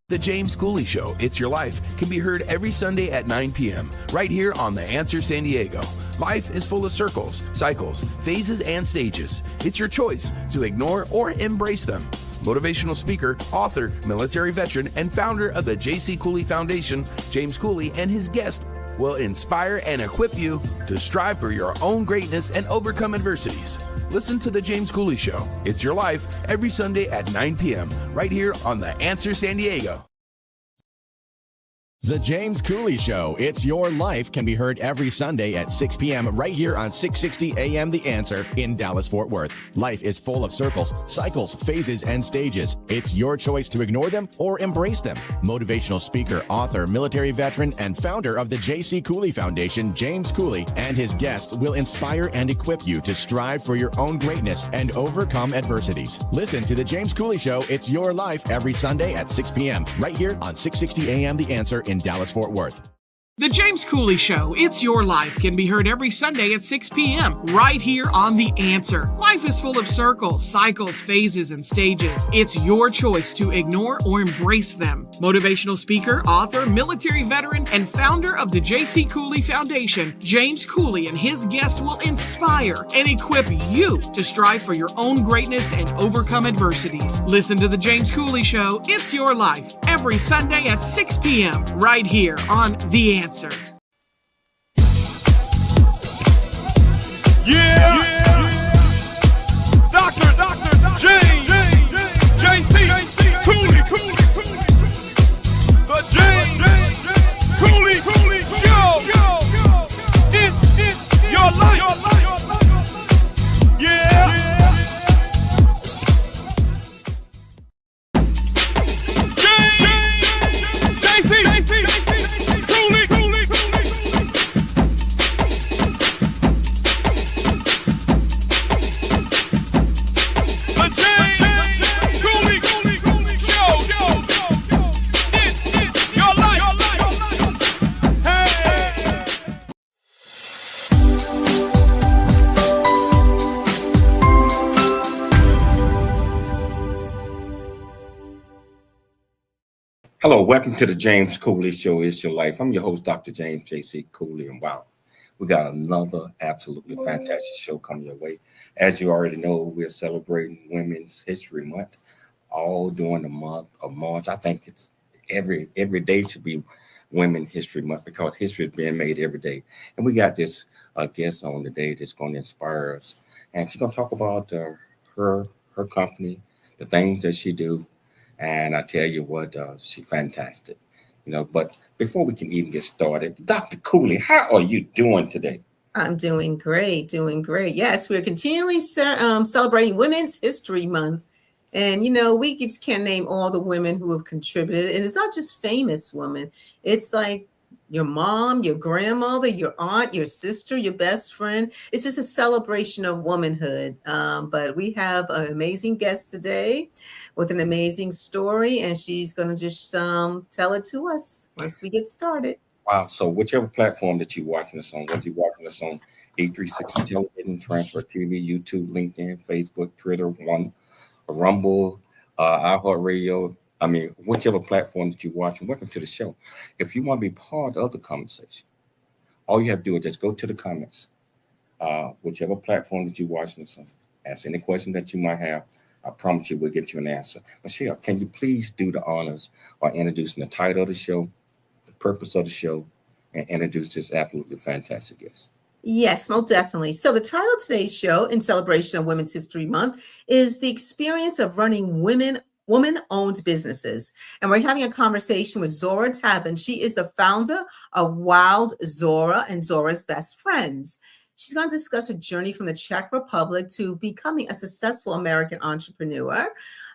The James Cooley Show, It's Your Life, can be heard every Sunday at 9 p.m. right here on The Answer San Diego. Life is full of circles, cycles, phases, and stages. It's your choice to ignore or embrace them. Motivational speaker, author, military veteran, and founder of the J.C. Cooley Foundation, James Cooley and his guest will inspire and equip you to strive for your own greatness and overcome adversities. Listen to The James Cooley Show, It's Your Life, every Sunday at 9 p.m. right here on The Answer San Diego. The James Cooley Show, It's Your Life, can be heard every Sunday at 6 p.m. right here on 660 AM The Answer in Dallas-Fort Worth. Life is full of circles, cycles, phases, and stages. It's your choice to ignore them or embrace them. Motivational speaker, author, military veteran, and founder of the J.C. Cooley Foundation, James Cooley, and his guests will inspire and equip you to strive for your own greatness and overcome adversities. Listen to The James Cooley Show, It's Your Life, every Sunday at 6 p.m. right here on 660 AM The Answer in Dallas-Fort Worth. The James Cooley Show, It's Your Life, can be heard every Sunday at 6 p.m. right here on The Answer. Life is full of circles, cycles, phases, and stages. It's your choice to ignore or embrace them. Motivational speaker, author, military veteran, and founder of the J.C. Cooley Foundation, James Cooley and his guests will inspire and equip you to strive for your own greatness and overcome adversities. Listen to The James Cooley Show, It's Your Life, every Sunday at 6 p.m. right here on The Answer. Yeah. Dr. James J.C. Cooley. The James Cooley Show. It's your life. Yeah. Hello, welcome to the James Cooley Show, It's Your Life. I'm your host, Dr. James J.C. Cooley, and wow, we got another absolutely fantastic show coming your way. As you already know, we're celebrating Women's History Month, all during the month of March. I think it's every day should be Women's History Month because history is being made every day. And we got this guest on today that's going to inspire us, and she's going to talk about her company, the things that she do, And I tell you what, she's fantastic. But before we can even get started, Dr. Cooley, how are you doing today? I'm doing great, doing great. Yes, we're continually celebrating Women's History Month. And, we just can't name all the women who have contributed. And it's not just famous women. It's like your mom, your grandmother, your aunt, your sister, your best friend. It's just a celebration of womanhood. But we have an amazing guest today with an amazing story. And she's going to just tell it to us once we get started. Wow. So whichever platform that you're watching us on, whether you're watching us on 836 Television, Transfer TV, YouTube, LinkedIn, Facebook, Twitter, Rumble, iHeartRadio, whichever platform that you're watching, welcome to the show. If you want to be part of the conversation, all you have to do is just go to the comments, whichever platform that you're watching us on, ask any question that you might have. I promise you we'll get you an answer. Michelle, can you please do the honors by introducing the title of the show, the purpose of the show, and introduce this absolutely fantastic guest? Yes, most definitely. So the title of today's show, in celebration of Women's History Month, is the experience of running woman-owned businesses. And we're having a conversation with Zora Tabin. She is the founder of Wild Zora and Zora's Best Friends. She's going to discuss her journey from the Czech Republic to becoming a successful American entrepreneur,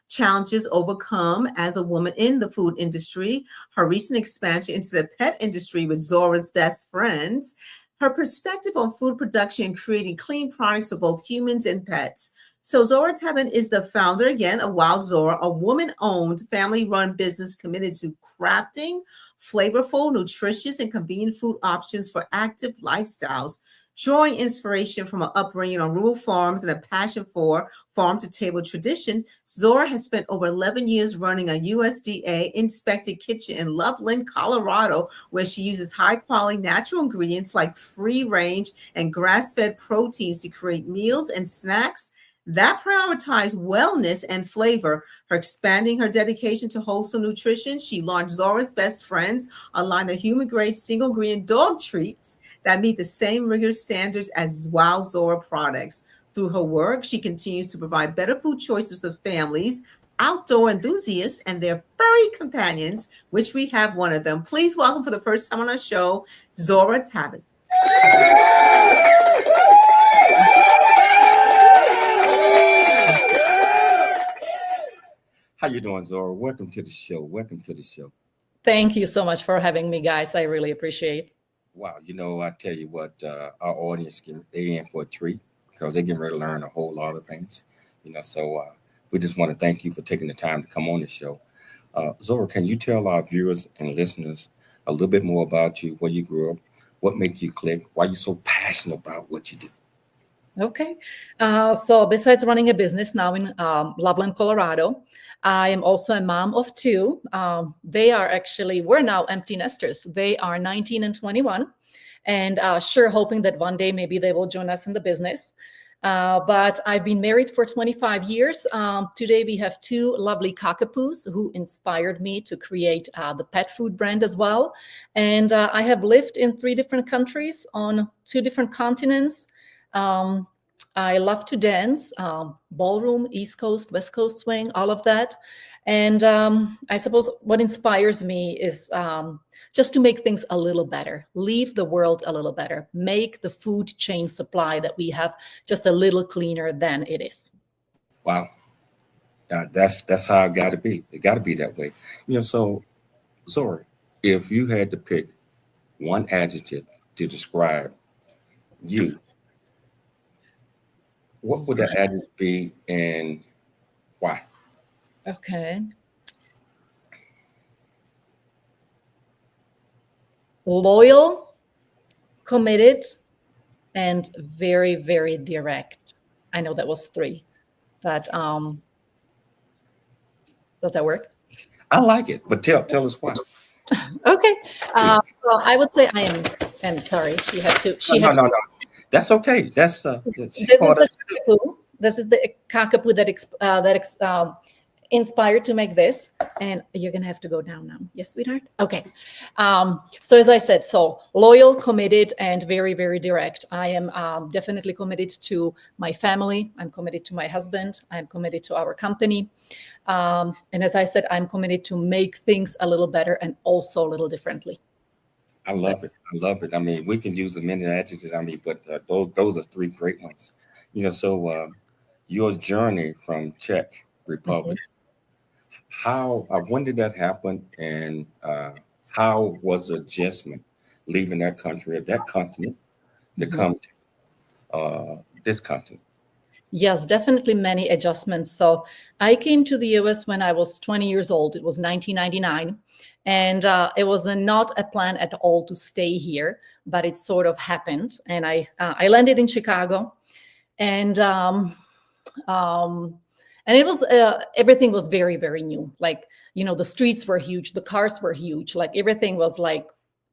challenges overcome as a woman in the food industry, her recent expansion into the pet industry with Zora's Best Friends, her perspective on food production and creating clean products for both humans and pets. So Zora Tabin is the founder, again, of Wild Zora, a woman-owned, family-run business committed to crafting flavorful, nutritious, and convenient food options for active lifestyles, drawing inspiration from her upbringing on rural farms and a passion for farm-to-table tradition. Zora has spent over 11 years running a USDA-inspected kitchen in Loveland, Colorado, where she uses high-quality natural ingredients like free-range and grass-fed proteins to create meals and snacks that prioritize wellness and flavor. Her expanding her dedication to wholesome nutrition, she launched Zora's Best Friends, a line of human-grade single-ingredient dog treats that meet the same rigorous standards as Wild Zora products. Through her work, she continues to provide better food choices for families, outdoor enthusiasts, and their furry companions, which we have one of them. Please welcome for the first time on our show, Zora Tabin. How you doing, Zora? Welcome to the show. Welcome to the show. Thank you so much for having me, guys. I really appreciate it. Wow. I tell you what, our audience, they in for a treat because they're getting ready to learn a whole lot of things. So we just want to thank you for taking the time to come on the show. Zora, can you tell our viewers and listeners a little bit more about you, where you grew up, what made you click, why you're so passionate about what you do? Okay. So besides running a business now in Loveland, Colorado, I am also a mom of two. We're now empty nesters. They are 19 and 21, and sure hoping that one day maybe they will join us in the business. But I've been married for 25 years. Today we have two lovely cockapoos who inspired me to create the pet food brand as well. And I have lived in 3 different countries on 2 different continents. I love to dance, ballroom, East Coast, West Coast swing, all of that. And I suppose what inspires me is just to make things a little better, leave the world a little better, make the food chain supply that we have just a little cleaner than it is. Wow. That's how it got to be. It got to be that way. So Zora, if you had to pick one adjective to describe you, what would that adjective be and why? Okay. Loyal, committed, and very, very direct. I know that was 3, but does that work? I like it, but tell us why. Okay. Well, I would say I am, and sorry, she had to. No. That's okay. This is the cockapoo. This is the cockapoo that inspired to make this, and you're gonna have to go down now. Yes, sweetheart. Okay. So as I said, so loyal, committed, and very, very direct. I am definitely committed to my family. I'm committed to my husband. I'm committed to our company. And as I said, I'm committed to make things a little better and also a little differently. I love it. I love it. I mean, we can use the many adjectives. I mean, but those are three great ones. You know, so your journey from Czech Republic. When did that happen, and how was the adjustment leaving that country, that continent, to come to this continent? Yes, definitely many adjustments. So I came to the US when I was 20 years old. It was 1999. And it was not a plan at all to stay here, but it sort of happened. And I landed in Chicago, and it was everything was very, very new. Like, you know, the streets were huge, the cars were huge, like everything was like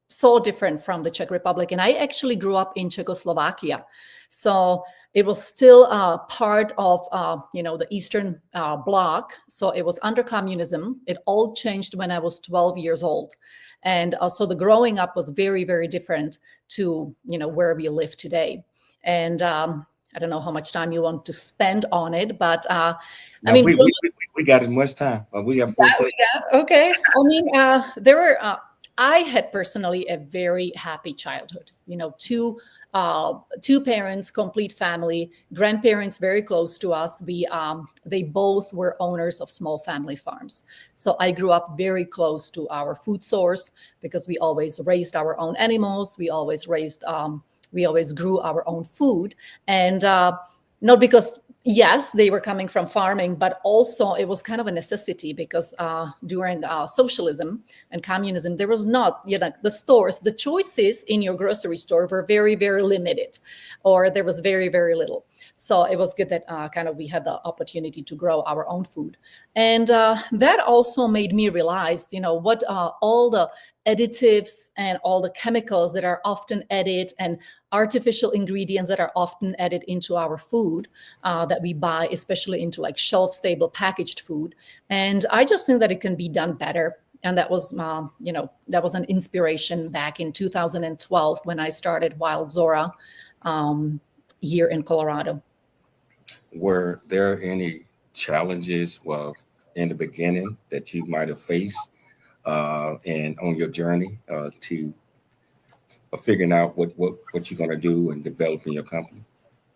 so different from the Czech Republic. And I actually grew up in Czechoslovakia. So it was still part of, the Eastern Bloc. So it was under communism. It all changed when I was 12 years old. And so the growing up was very, very different to, where we live today. And I don't know how much time you want to spend on it, but we got as much time. We got 4 seconds. Okay. I mean, there were. I had personally a very happy childhood. Two parents, complete family, grandparents very close to us. They both were owners of small family farms. So I grew up very close to our food source because we always raised our own animals. We always grew our own food, and not because, yes, they were coming from farming, but also it was kind of a necessity because during socialism and communism, there was not, the stores, the choices in your grocery store were very, very limited, or there was very, very little. So it was good that we had the opportunity to grow our own food. And that also made me realize, what all the additives and all the chemicals that are often added and artificial ingredients that are often added into our food that we buy, especially into like shelf-stable packaged food. And I just think that it can be done better. And that was, that was an inspiration back in 2012 when I started Wild Zora here in Colorado. Were there any challenges, in the beginning that you might have faced and on your journey to figuring out what you're going to do and developing your company?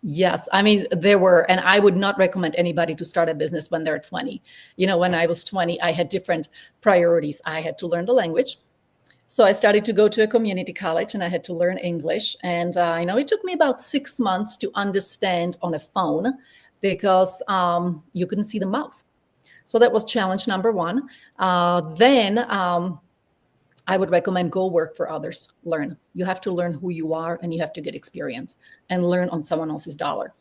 Yes. I mean, there were, and I would not recommend anybody to start a business when they're 20. When I was 20, I had different priorities. I had to learn the language. So I started to go to a community college and I had to learn English. And, it took me about 6 months to understand on a phone because you couldn't see the mouth. So that was challenge number one. Then I would recommend go work for others. Learn. You have to learn who you are and you have to get experience and learn on someone else's dollar.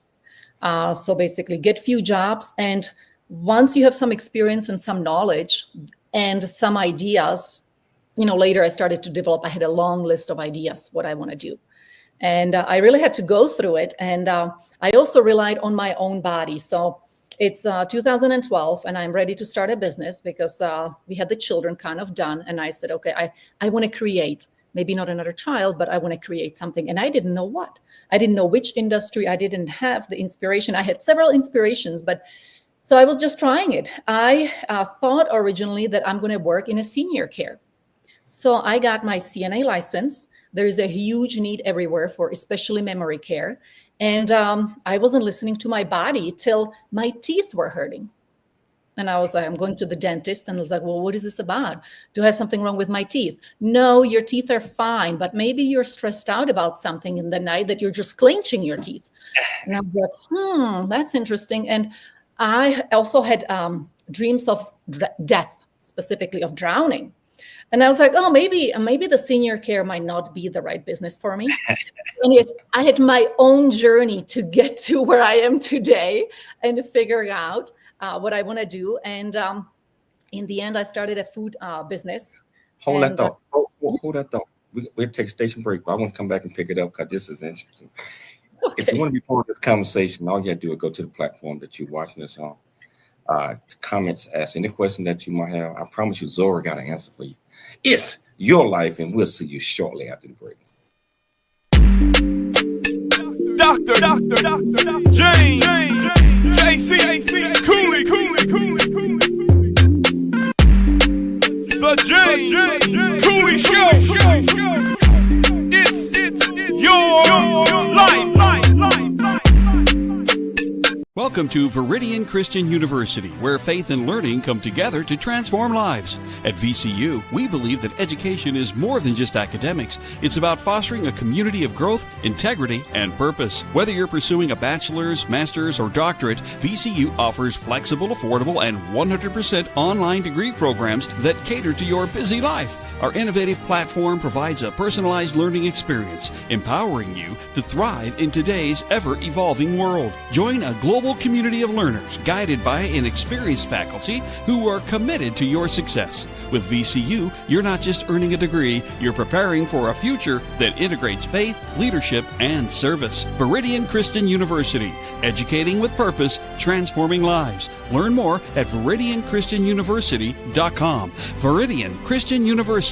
So basically get few jobs. And once you have some experience and some knowledge and some ideas, later I started to develop, I had a long list of ideas, what I want to do. And I really had to go through it. And I also relied on my own body. So it's 2012 and I'm ready to start a business because we had the children kind of done. And I said, okay, I want to create, maybe not another child, but I want to create something. And I didn't know what. I didn't know which industry. I didn't have the inspiration. I had several inspirations, but so I was just trying it. I thought originally that I'm going to work in a senior care. So I got my CNA license. There is a huge need everywhere for especially memory care. And I wasn't listening to my body till my teeth were hurting. And I was like, I'm going to the dentist. And I was like, well, what is this about? Do I have something wrong with my teeth? No, your teeth are fine. But maybe you're stressed out about something in the night that you're just clenching your teeth. And I was like, that's interesting. And I also had dreams of death, specifically of drowning. And I was like, maybe the senior care might not be the right business for me. And yes, I had my own journey to get to where I am today and figuring out what I want to do. And in the end, I started a food business. Hold that thought. Hold that thought. We'll take a station break, but I want to come back and pick it up because this is interesting. Okay. If you want to be part of this conversation, all you have to do is go to the platform that you're watching us on. comments, ask any question that you might have. I promise you, Zora got an answer for you. It's your life, and we'll see you shortly after the break. Doctor James JC Cooley. The James Cooley Show. It's your life. Welcome to Viridian Christian University, where faith and learning come together to transform lives. At VCU, we believe that education is more than just academics. It's about fostering a community of growth, integrity, and purpose. Whether you're pursuing a bachelor's, master's, or doctorate, VCU offers flexible, affordable, and 100% online degree programs that cater to your busy life. Our innovative platform provides a personalized learning experience, empowering you to thrive in today's ever-evolving world. Join a global community of learners guided by an experienced faculty who are committed to your success. With VCU, you're not just earning a degree, you're preparing for a future that integrates faith, leadership, and service. Viridian Christian University, educating with purpose, transforming lives. Learn more at ViridianChristianUniversity.com. ViridianChristianUniversity.com.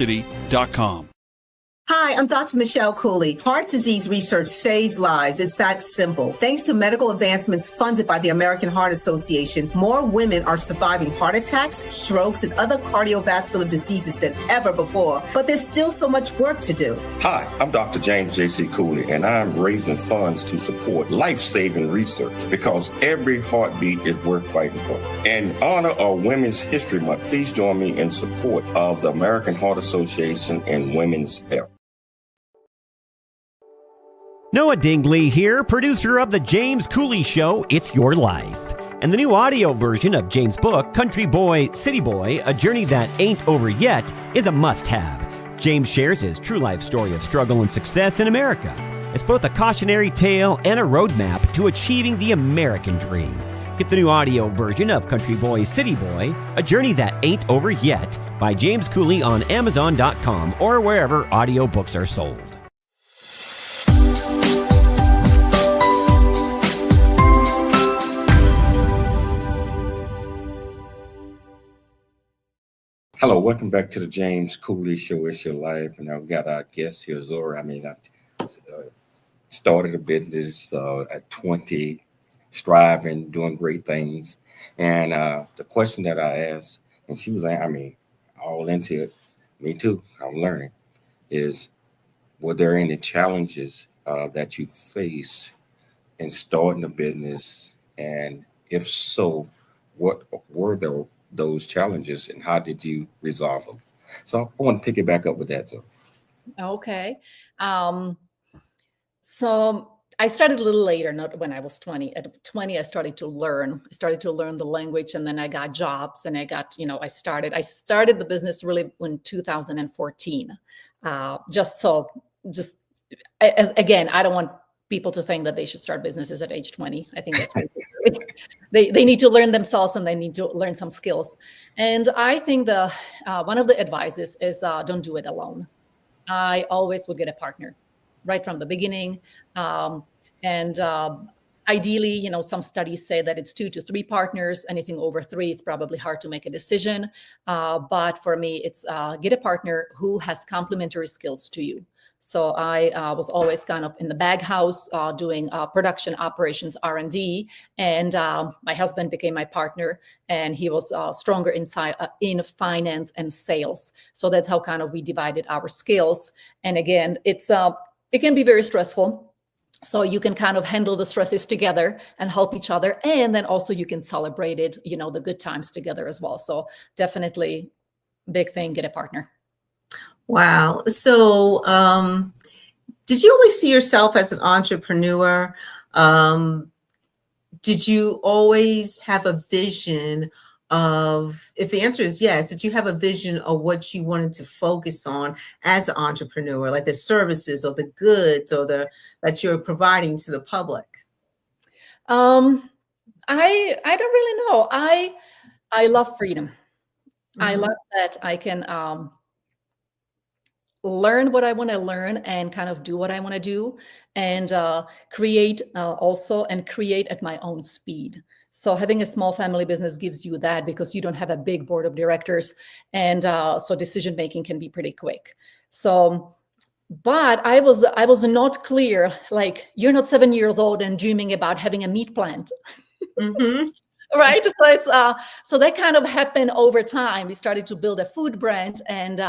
Hi, I'm Dr. Michelle Cooley. Heart disease research saves lives. It's that simple. Thanks to medical advancements funded by the American Heart Association, more women are surviving heart attacks, strokes, and other cardiovascular diseases than ever before. But there's still so much work to do. Hi, I'm Dr. James J.C. Cooley, and I'm raising funds to support life-saving research because every heartbeat is worth fighting for. In honor of Women's History Month, please join me in support of the American Heart Association and women's health. Noah Dingley here, producer of The James Cooley Show, It's Your Life. And the new audio version of James' book, Country Boy, City Boy, A Journey That Ain't Over Yet, is a must-have. James shares his true life story of struggle and success in America. It's both a cautionary tale and a roadmap to achieving the American dream. Get the new audio version of Country Boy, City Boy, A Journey That Ain't Over Yet by James Cooley on Amazon.com or wherever audiobooks are sold. Hello, welcome back to the James Cooley Show. It's your life, and I've got our guest here, Zora. I started a business at 20, striving, doing great things. And the question that I asked, and she was, all into it, me too, I'm learning, is were there any challenges that you faced in starting a business? And if so, what were those challenges and how did you resolve them? So I want to pick it back up with that. So, Okay. So I started a little later, not when I was 20. At 20, I started to learn. I started to learn the language, and then I got jobs, and I started the business really in 2014. Again, I don't want people to think that they should start businesses at age 20. I think that's they need to learn themselves, and they need to learn some skills. And I think one of the advices is don't do it alone. I always would get a partner right from the beginning. Ideally, some studies say that it's 2 to 3 partners. Anything over 3, it's probably hard to make a decision. But for me, it's get a partner who has complementary skills to you. So I was always kind of in the bag house doing production operations, R&D, and my husband became my partner, and he was stronger in finance and sales. So that's how kind of we divided our skills. And again, it can be very stressful. So you can kind of handle the stresses together and help each other. And then also you can celebrate it, the good times together as well. So definitely big thing, get a partner. Wow. So did you always see yourself as an entrepreneur? Did you always have a vision of, if the answer is yes, did you have a vision of what you wanted to focus on as an entrepreneur, like the services or the goods or that you're providing to the public? I don't really know. I love freedom. Mm-hmm. I love that I can learn what I want to learn and kind of do what I want to do, and create at my own speed. So having a small family business gives you that because you don't have a big board of directors. And so decision making can be pretty quick. So, but I was not clear, like, you're not 7 years old and dreaming about having a meat plant. Mm-hmm. Right. So it's so that kind of happened over time. We started to build a food brand, and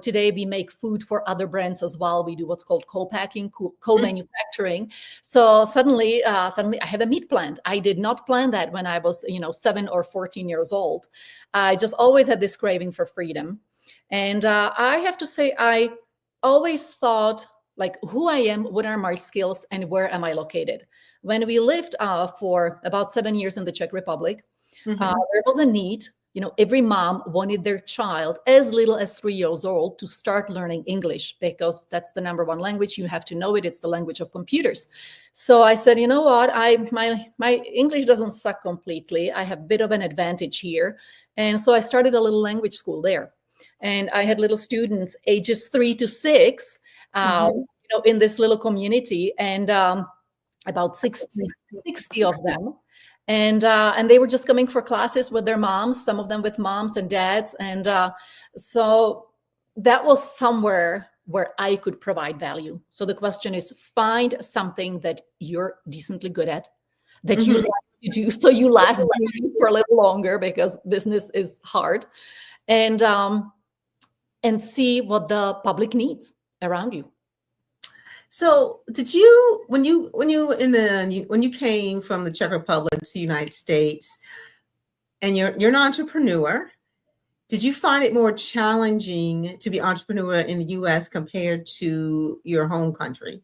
today we make food for other brands as well. We do what's called co-packing, co-manufacturing. So suddenly I have a meat plant. I did not plan that when I was 7 or 14 years old. I just always had this craving for freedom, and I have to say I always thought, like, who I am, what are my skills, and where am I located? When we lived for about 7 years in the Czech Republic, there was a need. Every mom wanted their child as little as 3 years old to start learning English, because that's the number one language. You have to know it. It's the language of computers. So I said, you know what? My English doesn't suck completely. I have a bit of an advantage here. And so I started a little language school there. And I had little students ages 3 to 6, in this little community, and about 60 of them. And they were just coming for classes with their moms, some of them with moms and dads. And so that was somewhere where I could provide value. So the question is, find something that you're decently good at, that you like to do, so you last for a little longer, because business is hard, and see what the public needs around you. So did you, when you came from the Czech Republic to the United States, and you're an entrepreneur, did you find it more challenging to be an entrepreneur in the US compared to your home country?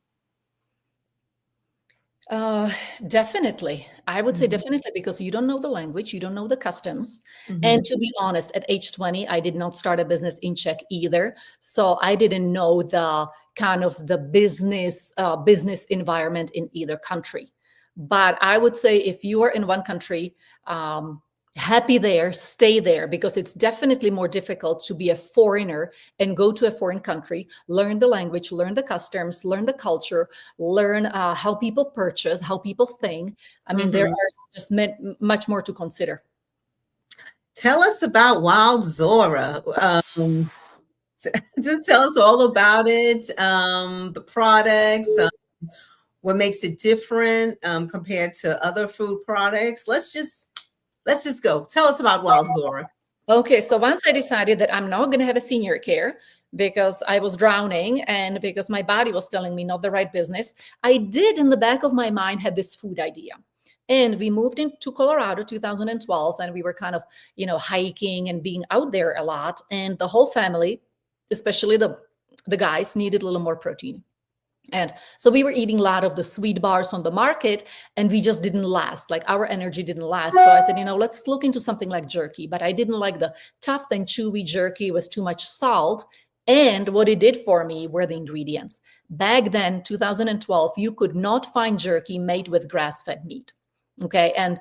Definitely. I would say definitely, because you don't know the language, you don't know the customs. And to be honest, at age 20, I did not start a business in Czech either. So I didn't know the kind of the business environment in either country. But I would say if you are in one country, happy there, stay there, because it's definitely more difficult to be a foreigner and go to a foreign country, learn the language, learn the customs, learn the culture, learn how people purchase, how people think. I mean, there are just much more to consider. Tell us about Wild Zora. Just tell us all about it, the products, what makes it different compared to other food products. Let's just go. Tell us about Wild Zora. Okay, so once I decided that I'm not going to have a senior care because I was drowning and because my body was telling me not the right business, I did in the back of my mind have this food idea. And we moved into Colorado 2012, and we were kind of, hiking and being out there a lot. And the whole family, especially the guys, needed a little more protein. And so we were eating a lot of the sweet bars on the market, and we just didn't last. Like, our energy didn't last. So I said, let's look into something like jerky. But I didn't like the tough and chewy jerky with too much salt. And what it did for me were the ingredients. Back then, 2012, you could not find jerky made with grass-fed meat. Okay. And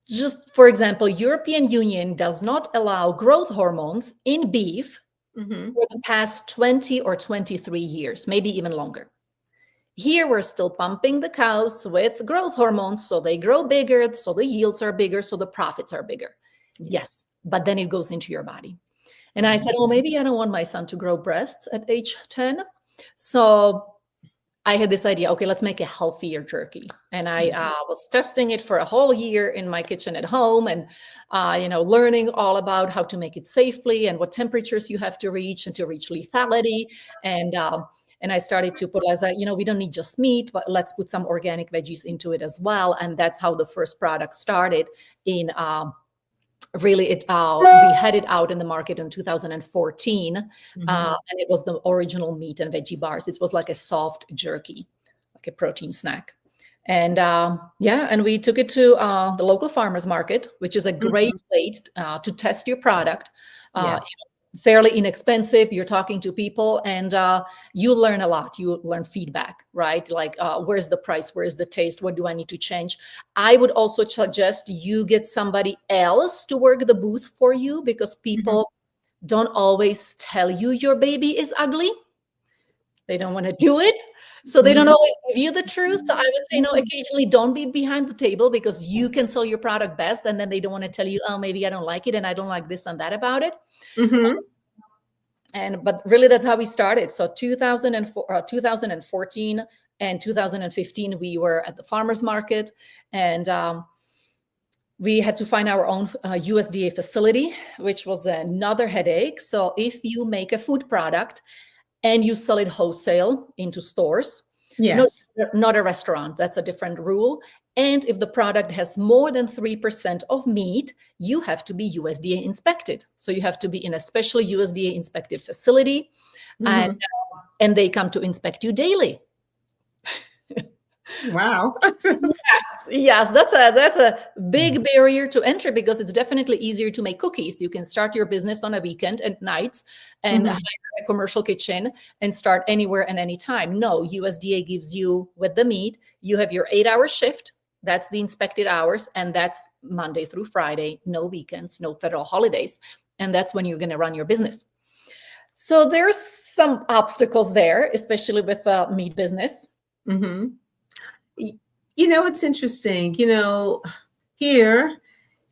just for example, European Union does not allow growth hormones in beef for the past 20 or 23 years, maybe even longer. Here, we're still pumping the cows with growth hormones, so they grow bigger, so the yields are bigger, so the profits are bigger. Yes, but then it goes into your body. And I said, well, maybe I don't want my son to grow breasts at age 10. So I had this idea, okay, let's make a healthier jerky. And I was testing it for a whole year in my kitchen at home, and, learning all about how to make it safely and what temperatures you have to reach and to reach lethality. And I started to put, we don't need just meat, but let's put some organic veggies into it as well. And that's how the first product started in, we had it out in the market in 2014. And it was the original meat and veggie bars. It was like a soft jerky, like a protein snack. And and we took it to the local farmers market, which is a great way to test your product. Fairly inexpensive. You're talking to people, and you learn a lot. You learn feedback, right? Like, where's the price? Where's the taste? What do I need to change? I would also suggest you get somebody else to work the booth for you, because people don't always tell you your baby is ugly. They don't want to do it. So they don't always give you the truth. So I would say, no, occasionally don't be behind the table because you can sell your product best. And then they don't want to tell you, oh, maybe I don't like it and I don't like this and that about it. But really, that's how we started. So 2014 and 2015, we were at the farmers market, and we had to find our own USDA facility, which was another headache. So if you make a food product and you sell it wholesale into stores, not a restaurant, that's a different rule. And if the product has more than 3% of meat, you have to be USDA inspected. So you have to be in a special USDA inspected facility, and they come to inspect you daily. Wow. Yes, that's a big barrier to entry because it's definitely easier to make cookies. You can start your business on a weekend at nights and hire a commercial kitchen and start anywhere and anytime. No, USDA gives you, with the meat, you have your 8-hour shift. That's the inspected hours, and that's Monday through Friday, no weekends, no federal holidays. And that's when you're going to run your business. So there's some obstacles there, especially with meat business. You know, it's interesting, you know, here,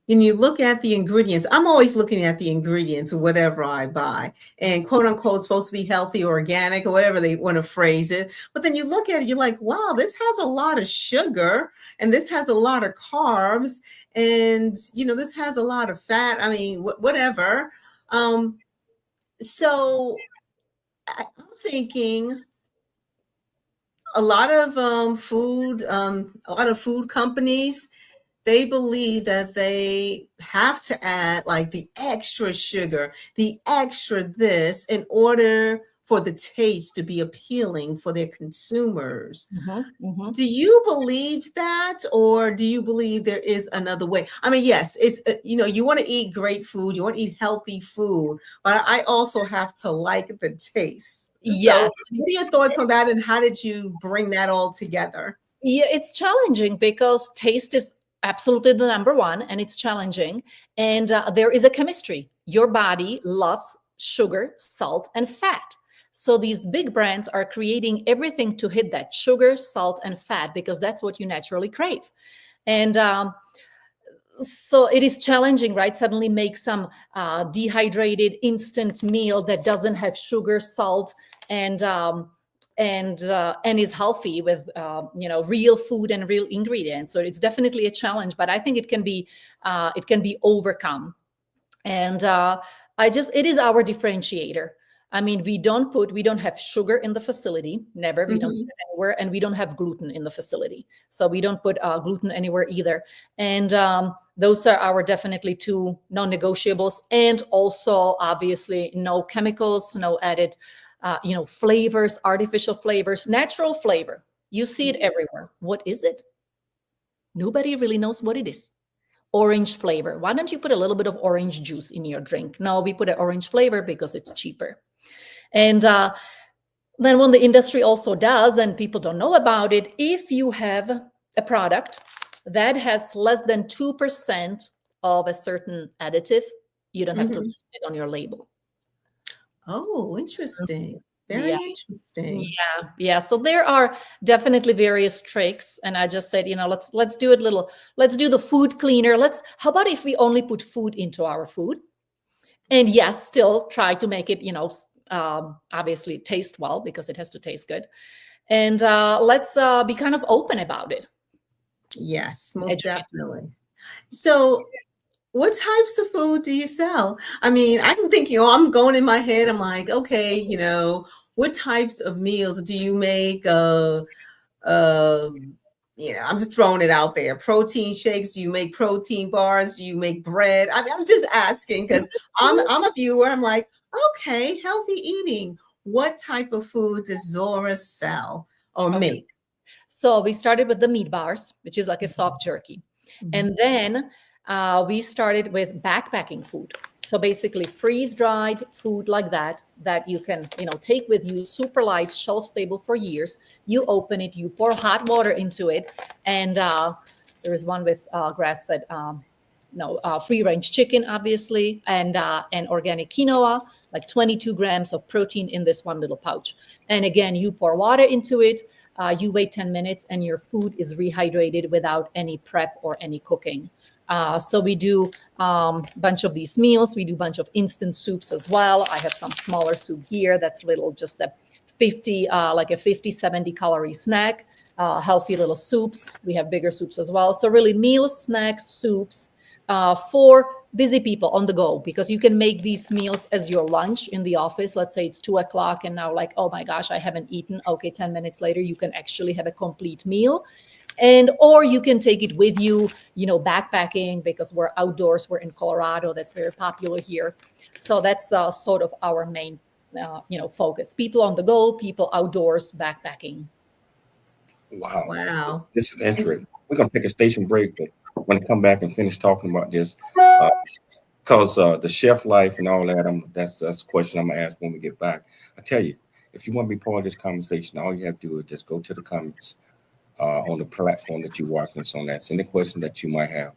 when you look at the ingredients, I'm always looking at the ingredients of whatever I buy, and quote unquote, supposed to be healthy, organic, or whatever they want to phrase it. But then you look at it, you're like, wow, this has a lot of sugar, and this has a lot of carbs, and, you know, this has a lot of fat. I mean, whatever. So I'm thinking, a lot of food companies, they believe that they have to add like the extra sugar, the extra this, in order for the taste to be appealing for their consumers. Do you believe that, or do you believe there is another way? I mean, yes, it's, you know, you want to eat great food, you want to eat healthy food, but I also have to like the taste. Yeah. So what are your thoughts on that, and how did you bring that all together? Yeah, it's challenging because taste is absolutely the number one, and it's challenging. And there is a chemistry. Your body loves sugar, salt, and fat. So these big brands are creating everything to hit that sugar, salt, and fat because that's what you naturally crave. And so it is challenging, right? Suddenly make some dehydrated instant meal that doesn't have sugar, salt, and is healthy with real food and real ingredients. So it's definitely a challenge, but I think it can be overcome. And it is our differentiator. I mean, we don't have sugar in the facility, never. We don't put it anywhere, and we don't have gluten in the facility. So we don't put gluten anywhere either. And those are our definitely two non-negotiables. And also, obviously, no chemicals, no added, flavors, artificial flavors, natural flavor. You see it everywhere. What is it? Nobody really knows what it is. Orange flavor. Why don't you put a little bit of orange juice in your drink? No, we put an orange flavor because it's cheaper. And then when the industry also does, and people don't know about it, if you have a product that has less than 2% of a certain additive, you don't have to list it on your label. Oh, interesting. Very interesting. Yeah. So there are definitely various tricks, and I just said, let's do it let's do the food cleaner. How about if we only put food into our food, and yes, still try to make it, obviously taste well because it has to taste good, and let's be kind of open about it. Yes, most definitely. So what types of food do you sell? I mean, I'm thinking, I'm going in my head. I'm like, okay, what types of meals do you make? I'm just throwing it out there. Protein shakes. Do you make protein bars? Do you make bread? I'm just asking because I'm a viewer. I'm like, okay, healthy eating. What type of food does Zora sell or make? So we started with the meat bars, which is like a soft jerky. And then we started with backpacking food. So basically freeze-dried food like that you can, take with you, super light, shelf-stable for years. You open it, you pour hot water into it, and there is one with grass-fed free range chicken, obviously, and organic quinoa, like 22 grams of protein in this one little pouch. And again, you pour water into it, you wait 10 minutes, and your food is rehydrated without any prep or any cooking. So we do a bunch of these meals. We do a bunch of instant soups as well. I have some smaller soup here that's little, just a 50, 70 calorie snack. Healthy little soups. We have bigger soups as well. So really meals, snacks, soups for busy people on the go, because you can make these meals as your lunch in the office. Let's say it's 2:00 and now like, oh my gosh, I haven't eaten. Okay, 10 minutes later, you can actually have a complete meal. Or you can take it with you, backpacking, because we're outdoors. We're in Colorado. That's very popular here. So that's sort of our main, focus. People on the go, people outdoors, backpacking. Wow. This is interesting. We're going to take a station break, but when I come back and finish talking about this, because the chef life and all that, that's a question I'm going to ask when we get back. I tell you, if you want to be part of this conversation, all you have to do is just go to the comments on the platform that you're watching us on. That's any question that you might have.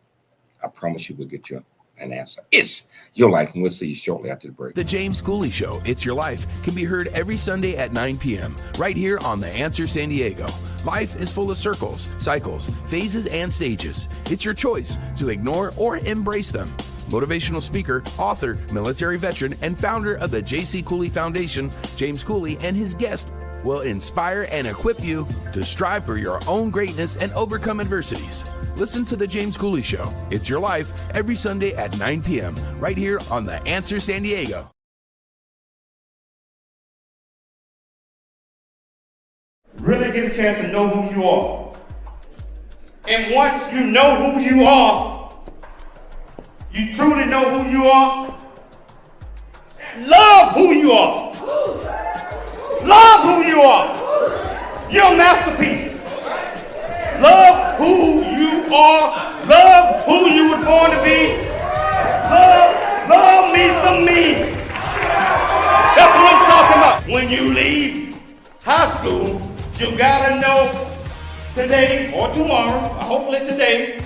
I promise you we'll get you an answer. It's your life, and we'll see you shortly after the break. The James Cooley Show, It's Your Life, can be heard every Sunday at 9 p.m. right here on The Answer San Diego. Life is full of circles, cycles, phases, and stages. It's your choice to ignore or embrace them. Motivational speaker, author, military veteran, and founder of the J.C. Cooley Foundation, James Cooley and his guest will inspire and equip you to strive for your own greatness and overcome adversities. Listen to The James Cooley Show, It's Your Life, every Sunday at 9 p.m. right here on The Answer San Diego. Really get a chance to know who you are. And once you know who you are, you truly know who you are, love who you are. Love who you are. You're a masterpiece. Love who you are. Love who you were born to be. Love me some me. That's what I'm talking about. When you leave high school, you gotta know today or tomorrow, or hopefully today,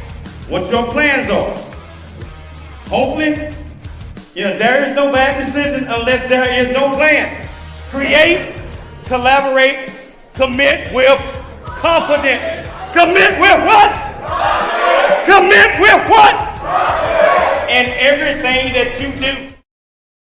what your plans are. Hopefully, there is no bad decision unless there is no plan. Create, collaborate, commit with confidence. Commit with what? Commit with what? In everything that you do.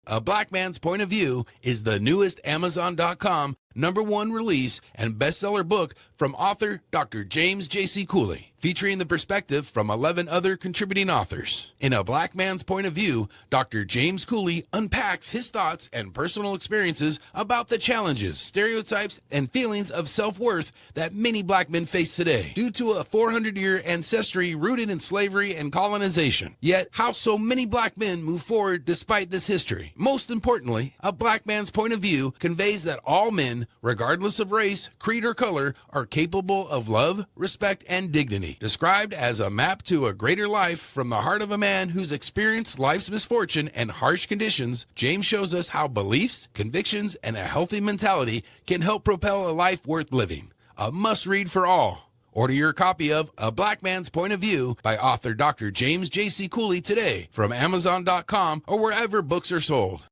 A Black Man's Point of View is the newest Amazon.com #1 release and bestseller book from author Dr. James J.C. Cooley, featuring the perspective from 11 other contributing authors. In A Black Man's Point of View, Dr. James Cooley unpacks his thoughts and personal experiences about the challenges, stereotypes, and feelings of self-worth that many black men face today due to a 400-year ancestry rooted in slavery and colonization. Yet, how so many black men move forward despite this history. Most importantly, A Black Man's Point of View conveys that all men, regardless of race, creed, or color, are capable of love, respect, and dignity. Described as a map to a greater life from the heart of a man who's experienced life's misfortune and harsh conditions, James shows us how beliefs, convictions, and a healthy mentality can help propel a life worth living. A must-read for all. Order your copy of A Black Man's Point of View by author Dr. James J.C. Cooley today from Amazon.com or wherever books are sold.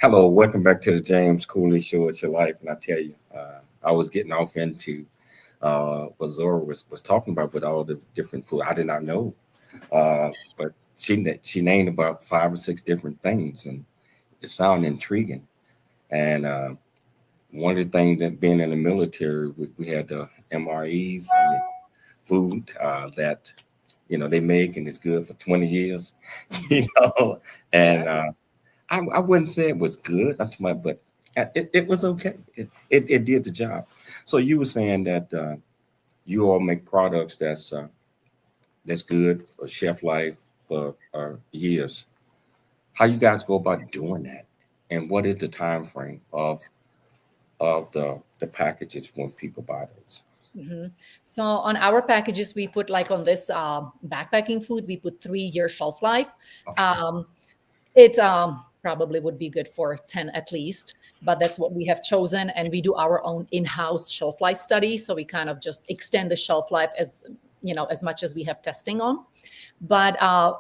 Hello, welcome back to the James Cooley Show. It's Your Life, and I tell you, I was getting off into what Zora was talking about with all the different food. I did not know, but she named about 5 or 6 different things, and it sounded intriguing. And one of the things that being in the military, we had the MREs, food that they make, and it's good for 20 years, and I wouldn't say it was good, but it was okay. It did the job. So you were saying that you all make products that's good for chef life for years. How you guys go about doing that, and what is the time frame of of the packages when people buy those? Mhm. So on our packages, we put like on this backpacking food, we put 3-year shelf life. It probably would be good for 10 at least, but that's what we have chosen. And we do our own in-house shelf life study. So we kind of just extend the shelf life as much as we have testing on. But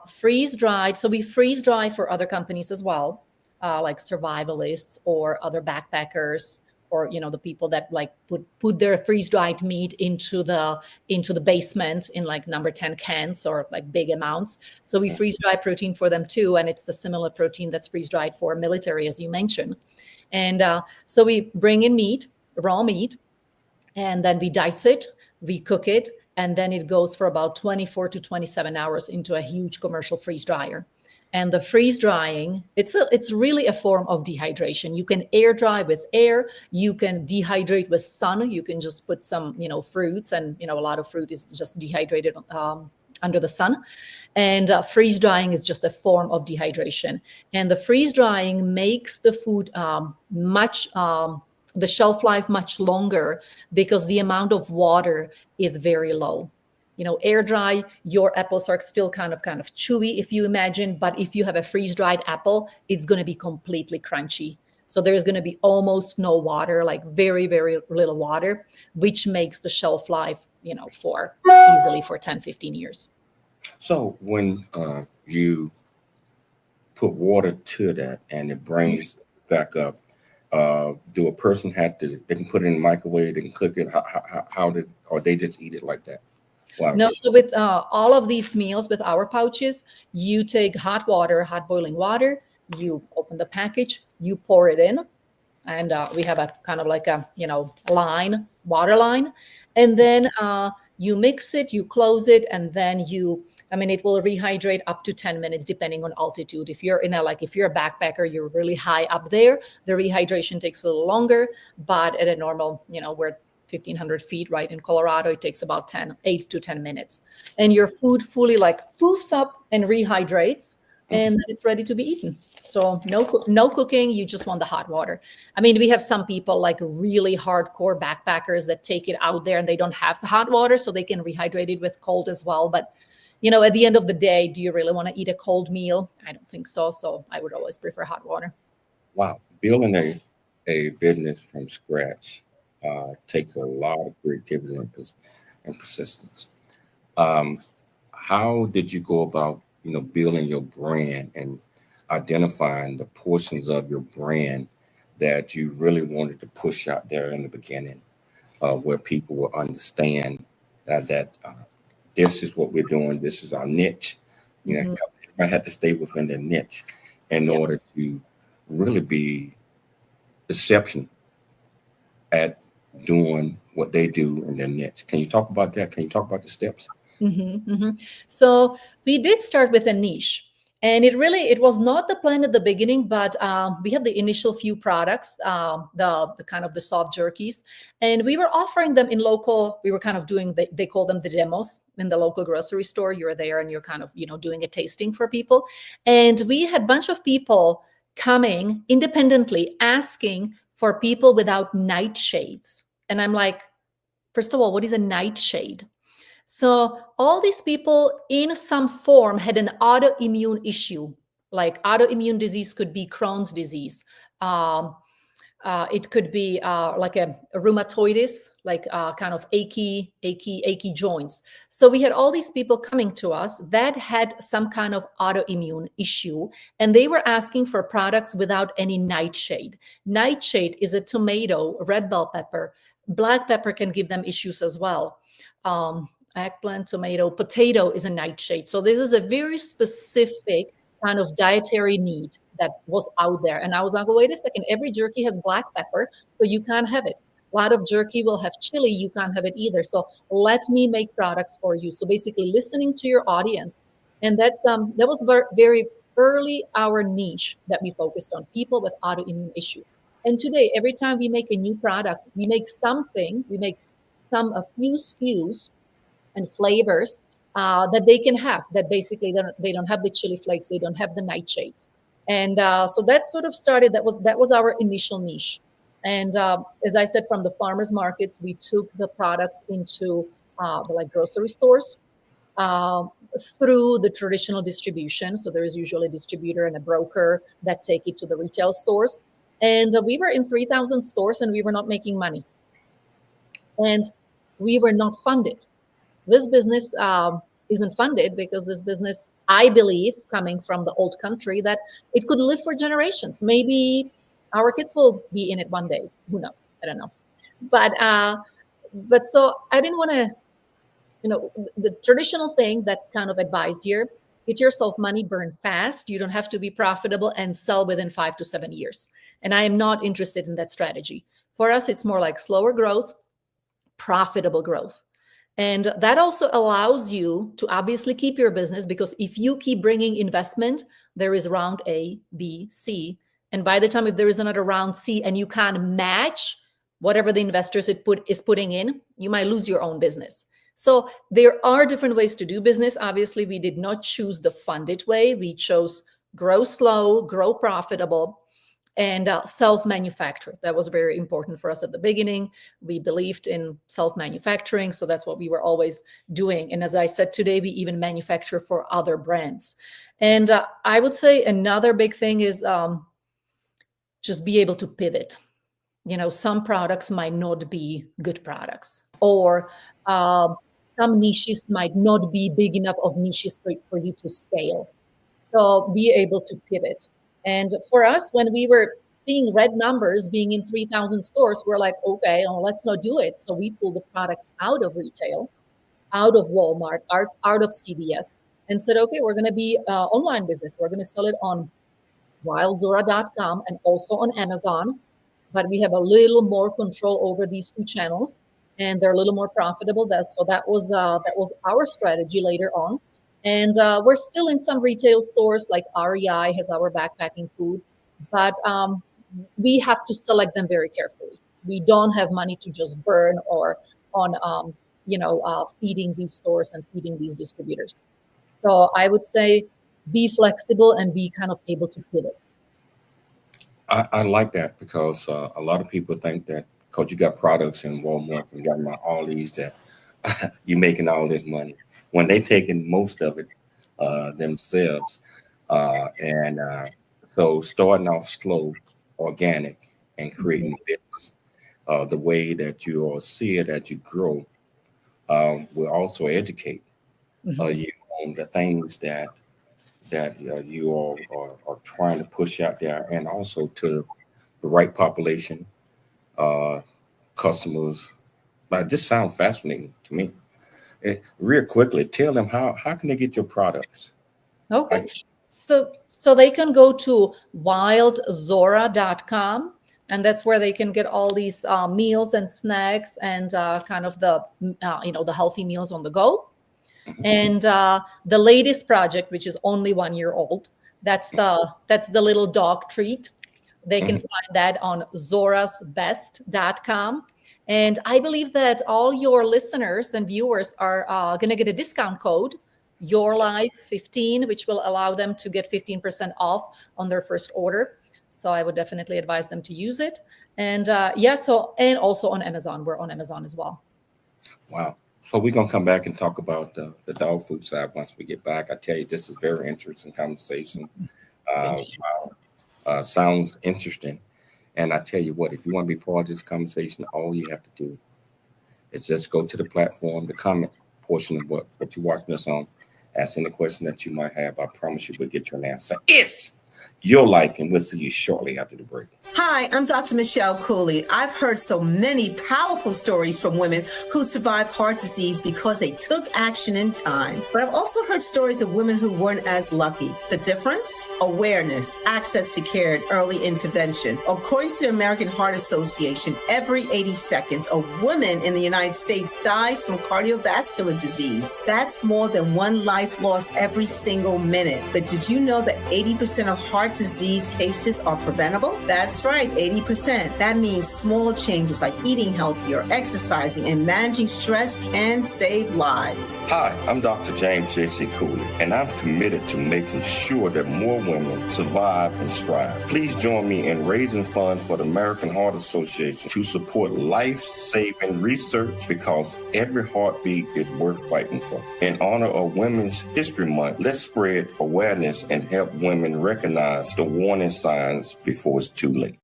freeze dried, so we freeze dry for other companies as well, like survivalists or other backpackers, or the people that like put their freeze dried meat into the basement in like number 10 cans or like big amounts. So we freeze dry protein for them too, and it's the similar protein that's freeze dried for military, as you mentioned. And so we bring in meat, raw meat, and then we dice it, we cook it, and then it goes for about 24 to 27 hours into a huge commercial freeze dryer. And the freeze drying, it's really a form of dehydration. You can air dry with air. You can dehydrate with sun. You can just put some, fruits, and a lot of fruit is just dehydrated under the sun. And freeze drying is just a form of dehydration. And the freeze drying makes the food the shelf life much longer, because the amount of water is very low. Air dry, your apples are still kind of chewy, if you imagine. But if you have a freeze dried apple, it's going to be completely crunchy. So there's going to be almost no water, like very, very little water, which makes the shelf life, for easily for 10, 15 years. So when you put water to that and it brings back up, do a person have to, they can put it in the microwave, they can cook it? Or they just eat it like that? Wow. No, so with all of these meals, with our pouches, you take hot boiling water, you open the package, you pour it in, and we have a kind of like a, water line. And then you mix it, you close it, and then it will rehydrate up to 10 minutes, depending on altitude. If you're if you're a backpacker, you're really high up there, the rehydration takes a little longer. But at a normal, we're 1,500 feet, right, in Colorado, it takes about 8 to 10 minutes. And your food fully poofs up and rehydrates, and then it's ready to be eaten. So no cooking, you just want the hot water. We have some people like really hardcore backpackers that take it out there and they don't have the hot water, so they can rehydrate it with cold as well. But, at the end of the day, do you really want to eat a cold meal? I don't think so. So I would always prefer hot water. Wow. Building a business from scratch takes a lot of creativity and persistence. How did you go about, building your brand and identifying the portions of your brand that you really wanted to push out there in the beginning, where people will understand that this is what we're doing, this is our niche? I had to stay within the niche in order to really be exceptional at doing what they do in their niche. Can you talk about that? Can you talk about the steps? So we did start with a niche, and it was not the plan at the beginning, but we had the initial few products, the kind of the soft jerkies, and we were offering them we were kind of doing, they call them the demos in the local grocery store. You're there and you're kind of, doing a tasting for people. And we had a bunch of people coming independently asking for people without nightshades. And I'm like, first of all, what is a nightshade? So all these people in some form had an autoimmune issue. Like autoimmune disease could be Crohn's disease. It could be like a rheumatoitis, like kind of achy joints. So we had all these people coming to us that had some kind of autoimmune issue, and they were asking for products without any nightshade. Nightshade is a tomato, red bell pepper. Black pepper can give them issues as well. Eggplant, tomato, potato is a nightshade. So this is a very specific kind of dietary need that was out there. And I was like, well, wait a second, every jerky has black pepper, so you can't have it. A lot of jerky will have chili, you can't have it either. So let me make products for you. So basically listening to your audience. And that was very early our niche that we focused on, people with autoimmune issues. And today, every time we make a new product, we make a few SKUs and flavors that they can have, that basically they don't have the chili flakes, they don't have the nightshades. And so that sort of started, that was our initial niche. And as I said, from the farmers markets, we took the products into the grocery stores through the traditional distribution. So there is usually a distributor and a broker that take it to the retail stores. And we were in 3,000 stores and we were not making money. And we were not funded. This business isn't funded because this business, I believe, coming from the old country, that it could live for generations. Maybe our kids will be in it one day. Who knows? I don't know. But so I didn't want to, the traditional thing that's kind of advised here, get yourself money, burn fast. You don't have to be profitable and sell within 5 to 7 years. And I am not interested in that strategy. For us, it's more like slower growth, profitable growth. And that also allows you to obviously keep your business, because if you keep bringing investment, there is round A, B, C. And by the time if there is another round C and you can't match whatever the investors is putting in, you might lose your own business. So there are different ways to do business. Obviously, we did not choose the funded way. We chose grow slow, grow profitable, and self-manufacture. That was very important for us at the beginning. We believed in self-manufacturing, so that's what we were always doing. And as I said, today we even manufacture for other brands. And I would say another big thing is just be able to pivot. Some products might not be good products, or some niches might not be big enough of niches for you to scale. So be able to pivot. And for us, when we were seeing red numbers being in 3,000 stores, we're like, okay, well, let's not do it. So we pulled the products out of retail, out of Walmart, out of CVS, and said, okay, we're going to be online business. We're going to sell it on wildzora.com and also on Amazon. But we have a little more control over these two channels, and they're a little more profitable. So that was our strategy later on. And we're still in some retail stores, like REI has our backpacking food, but we have to select them very carefully. We don't have money to just burn or on, feeding these stores and feeding these distributors. So I would say be flexible and be kind of able to pivot. I like that, because a lot of people think that because you got products in Walmart and got all these, that you're making all this money, when they taking most of it themselves. So starting off slow, organic, and creating business, the way that you all see it as you grow, will also educate you on the things that you all are trying to push out there, and also to the right population, customers. Like, this sounds fascinating to me. Real quickly, tell them how can they get your products? Okay, so they can go to wildzora.com, and that's where they can get all these meals and snacks and kind of the the healthy meals on the go. And the latest project, which is only 1 year old, that's the little dog treat. They can find that on zorasbest.com. And I believe that all your listeners and viewers are going to get a discount code, YourLife15, which will allow them to get 15% off on their first order. So I would definitely advise them to use it. And and also on Amazon. We're on Amazon as well. Wow. So we're going to come back and talk about the dog food side once we get back. I tell you, this is a very interesting conversation. Sounds interesting. And I tell you what, if you want to be part of this conversation, all you have to do is just go to the platform, the comment portion of what you're watching us on, ask any question that you might have. I promise you we'll get you an answer. It's your life, and we'll see you shortly after the break. Hi, I'm Dr. Michelle Cooley. I've heard so many powerful stories from women who survived heart disease because they took action in time. But I've also heard stories of women who weren't as lucky. The difference? Awareness, access to care, and early intervention. According to the American Heart Association, every 80 seconds, a woman in the United States dies from cardiovascular disease. That's more than one life lost every single minute. But did you know that 80% of heart disease cases are preventable? That's right, 80%. That means small changes like eating healthier, exercising, and managing stress can save lives. Hi, I'm Dr. James J.C. Cooley, and I'm committed to making sure that more women survive and strive. Please join me in raising funds for the American Heart Association to support life-saving research, because every heartbeat is worth fighting for. In honor of Women's History Month, let's spread awareness and help women recognize the warning signs before it's too late.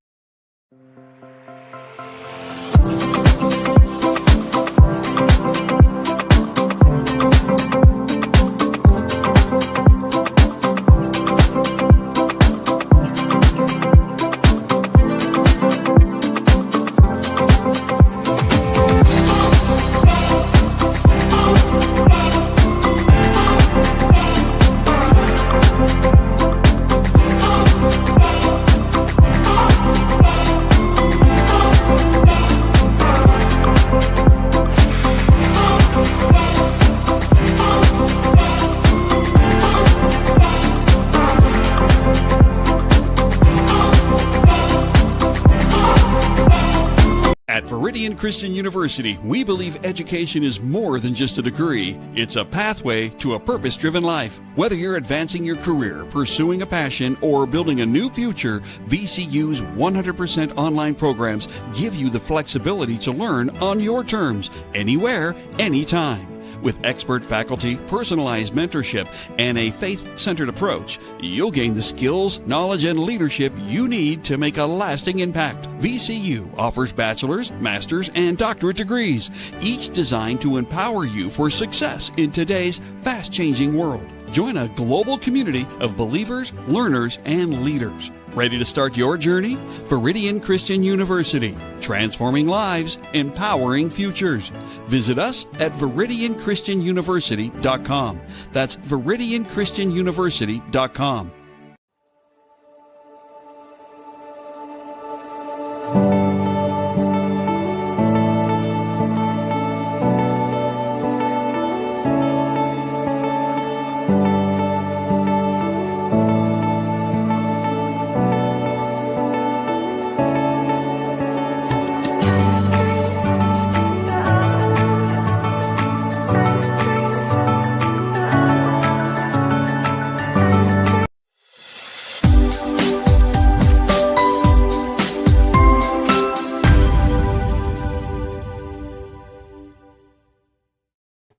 At Viridian Christian University, we believe education is more than just a degree. It's a pathway to a purpose-driven life. Whether you're advancing your career, pursuing a passion, or building a new future, VCU's 100% online programs give you the flexibility to learn on your terms, anywhere, anytime. With expert faculty, personalized mentorship, and a faith-centered approach, you'll gain the skills, knowledge, and leadership you need to make a lasting impact. VCU offers bachelor's, master's, and doctorate degrees, each designed to empower you for success in today's fast-changing world. Join a global community of believers, learners, and leaders. Ready to start your journey? Viridian Christian University, transforming lives, empowering futures. Visit us at ViridianChristianUniversity.com. That's ViridianChristianUniversity.com.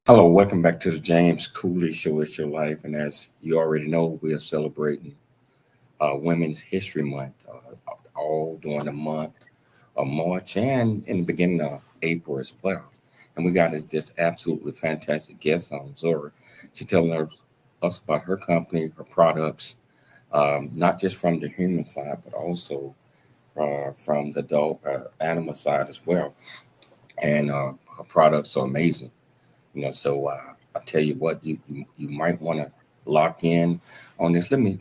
Hello, welcome back to the James Cooley Show. It's your life, and as you already know, we are celebrating Women's History Month all during the month of March and in the beginning of April as well. And we got this absolutely fantastic guest on, Zora. She's telling us about her company, her products, not just from the human side, but also from the dog animal side as well. And her products are amazing. So I tell you what, you might want to lock in on this. Let me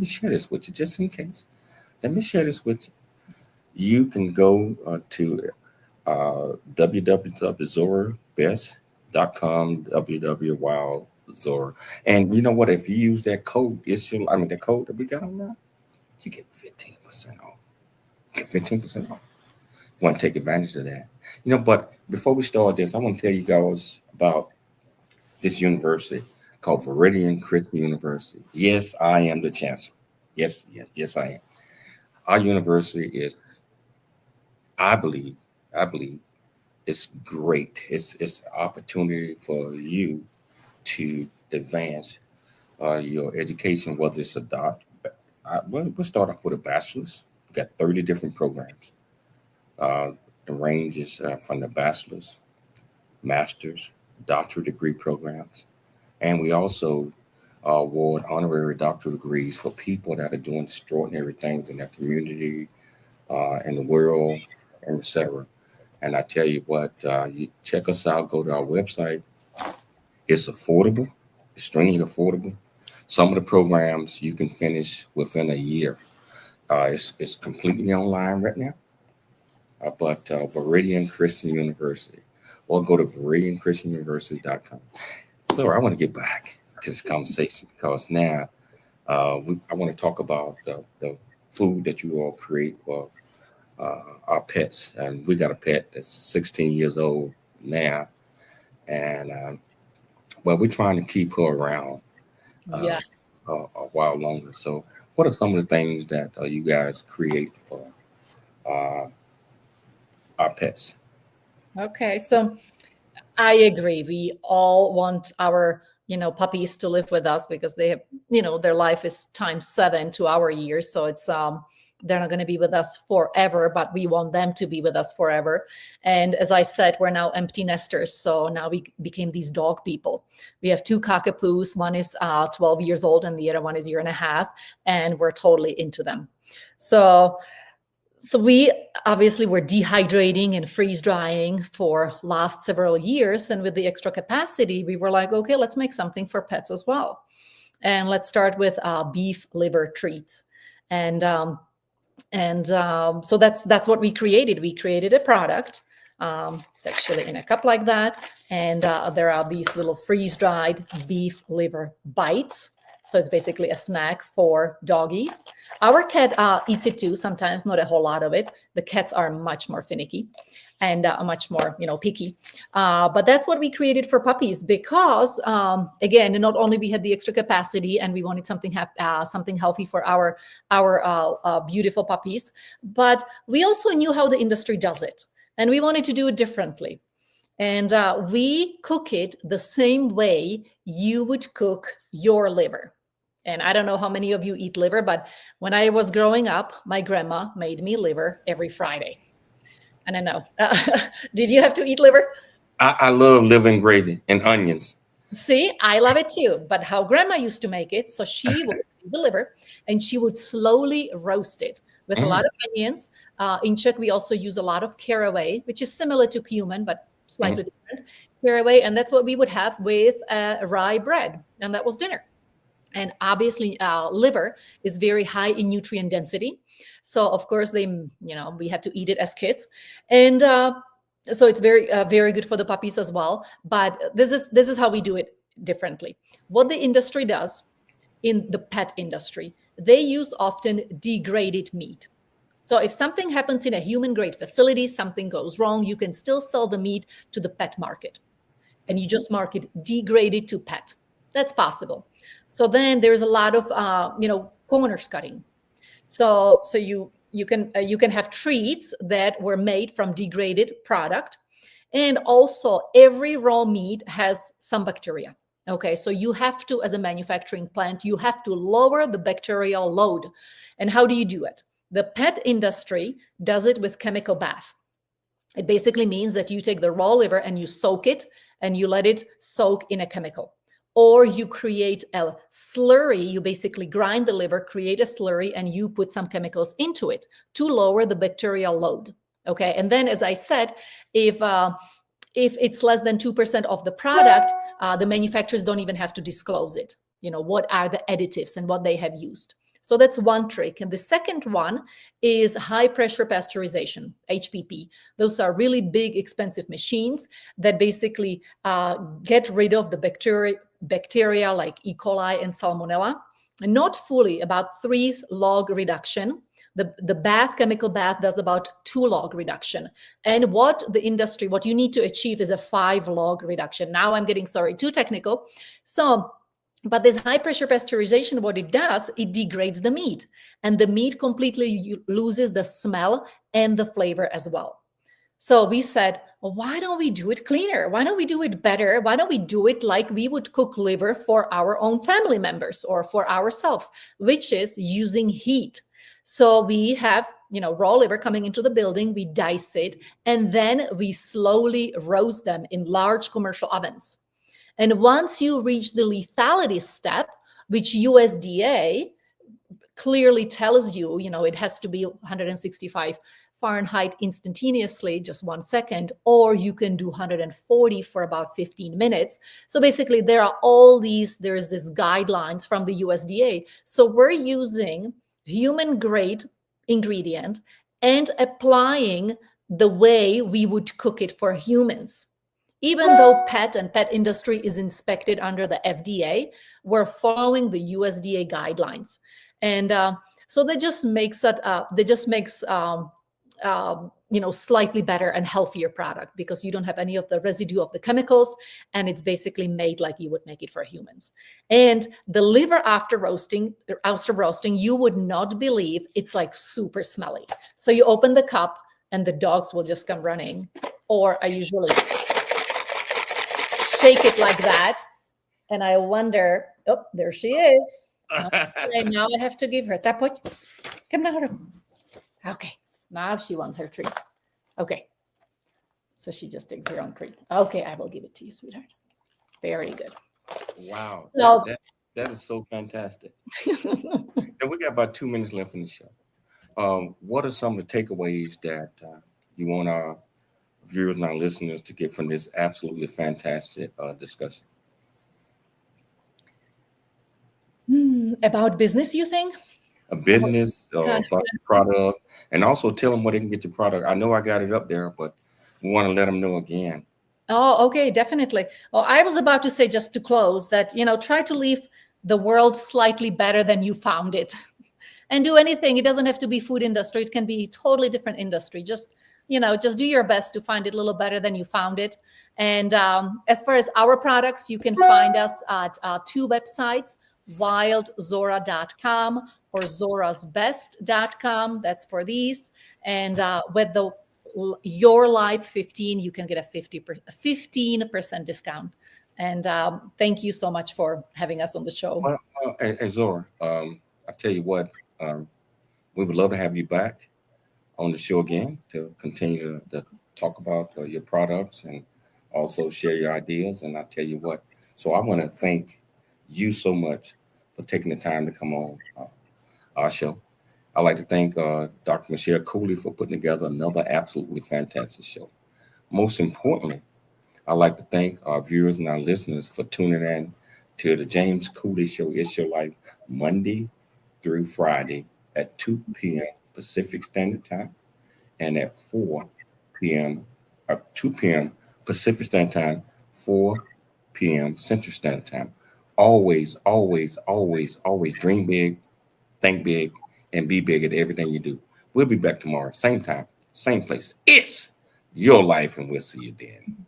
share this with you just in case. Let me share this with you. You can go to www.zorabest.com, www.wild Zora. And you know what? If you use that code, the code that we got on now, you get 15% off. Get 15% off. You want to take advantage of that. But before we start this, I want to tell you guys about this university called Viridian Christian University. Yes, I am the chancellor. Yes, I am. Our university is, I believe, it's great. It's an opportunity for you to advance your education, whether it's we'll start off with a bachelor's. We've got 30 different programs. It ranges from the bachelor's, master's, doctorate degree programs. And we also award honorary doctoral degrees for people that are doing extraordinary things in their community, in the world, and etc. And I tell you what, you check us out, go to our website. It's affordable, extremely affordable. Some of the programs you can finish within a year. It's completely online right now. But Viridian Christian University, or go to ViridianChristianUniversity.com. So I want to get back to this conversation because now I want to talk about the food that you all create for our pets. And we got a pet that's 16 years old now. And, well, we're trying to keep her around Yes. a while longer. So what are some of the things that you guys create for our pets? Okay, so I agree. We all want our, puppies to live with us because they have, their life is times 7 to our years. So it's they're not going to be with us forever, but we want them to be with us forever. And as I said, we're now empty nesters. So now we became these dog people. We have 2 cockapoos. One is 12 years old and the other one is 1.5 years. And we're totally into them. So we obviously were dehydrating and freeze drying for last several years. And with the extra capacity, we were like, okay, let's make something for pets as well. And let's start with beef liver treats. And so that's what we created. We created a product. It's actually in a cup like that. And there are these little freeze-dried beef liver bites. So it's basically a snack for doggies. Our cat eats it too, sometimes, not a whole lot of it. The cats are much more finicky and much more, picky. But that's what we created for puppies because, again, not only we had the extra capacity and we wanted something healthy for our beautiful puppies, but we also knew how the industry does it. And we wanted to do it differently. And we cook it the same way you would cook your liver. And I don't know how many of you eat liver, but when I was growing up, my grandma made me liver every Friday. I don't know. Did you have to eat liver? I love liver and gravy and onions. See, I love it too. But how grandma used to make it, so she would take the liver and she would slowly roast it with a lot of onions. In Czech, we also use a lot of caraway, which is similar to cumin, but slightly different. Caraway, and that's what we would have with rye bread. And that was dinner. And obviously, liver is very high in nutrient density. So, of course, we had to eat it as kids. And so it's very, very good for the puppies as well. But this is how we do it differently. What the industry does in the pet industry, they use often degraded meat. So if something happens in a human-grade facility, something goes wrong, you can still sell the meat to the pet market. And you just market degraded to pet. That's possible. So then there's a lot of, corners cutting. So you can have treats that were made from degraded product. And also every raw meat has some bacteria. Okay, so you have to, as a manufacturing plant, you have to lower the bacterial load. And how do you do it? The pet industry does it with chemical bath. It basically means that you take the raw liver and you soak it and you let it soak in a chemical. Or you create a slurry, you basically grind the liver, create a slurry, and you put some chemicals into it to lower the bacterial load. Okay, and then as I said, if it's less than 2% of the product, the manufacturers don't even have to disclose it. What are the additives and what they have used. So that's one trick. And the second one is high pressure pasteurization, HPP. Those are really big, expensive machines that basically get rid of the bacteria like E. coli and Salmonella. And not fully, about 3 log reduction. The chemical bath does about 2 log reduction. And what you need to achieve is a 5 log reduction. Now I'm getting, too technical. But this high pressure pasteurization, what it does, it degrades the meat. And the meat completely loses the smell and the flavor as well. So we said, well, why don't we do it cleaner? Why don't we do it better? Why don't we do it like we would cook liver for our own family members or for ourselves, which is using heat. So we have, raw liver coming into the building, we dice it, and then we slowly roast them in large commercial ovens. And once you reach the lethality step, which USDA clearly tells you, it has to be 165 Fahrenheit instantaneously, just 1 second, or you can do 140 for about 15 minutes. So basically there's this guidelines from the USDA. So we're using human grade ingredient and applying the way we would cook it for humans. Even though pet and pet industry is inspected under the FDA, we're following the USDA guidelines. And so that just makes it, slightly better and healthier product, because you don't have any of the residue of the chemicals, and it's basically made like you would make it for humans. And the liver after roasting, you would not believe it's like super smelly. So you open the cup and the dogs will just come running, or I usually shake it like that, and I wonder, oh, there she is. Okay, now I have to give her tapoť. Come down. Okay, now she wants her treat. Okay, so she just takes her own treat. Okay, I will give it to you, sweetheart. Very good. Wow, So, that is so fantastic. And we got about 2 minutes left in the show. What are some of the takeaways that you want our viewers and our listeners to get from this absolutely fantastic discussion? About business, you think? A business, about the product, and also tell them where they can get your product. I know I got it up there, but we want to let them know again. Oh, okay, definitely. Well, I was about to say, just to close, that, try to leave the world slightly better than you found it. And do anything. It doesn't have to be food industry. It can be totally different industry. Just do your best to find it a little better than you found it. And as far as our products, you can find us at 2 websites, wildzora.com or zorasbest.com. That's for these. And with the Your Life 15, you can get a 15% discount. And thank you so much for having us on the show. Well, hey, Zora, I tell you what, we would love to have you back on the show again to continue to talk about your products and also share your ideas. And I tell you what, so I want to thank you so much for taking the time to come on our show. I'd like to thank Dr. Michelle Cooley for putting together another absolutely fantastic show. Most importantly, I'd like to thank our viewers and our listeners for tuning in to the James Cooley Show, It's Your Life, Monday through Friday at 2 p.m. Pacific Standard Time and at 4 p.m. or 2 p.m. Pacific Standard Time, 4 p.m. Central Standard Time. Always, always, always, always dream big, think big, and be big at everything you do. We'll be back tomorrow, same time, same place. It's your life, and we'll see you then.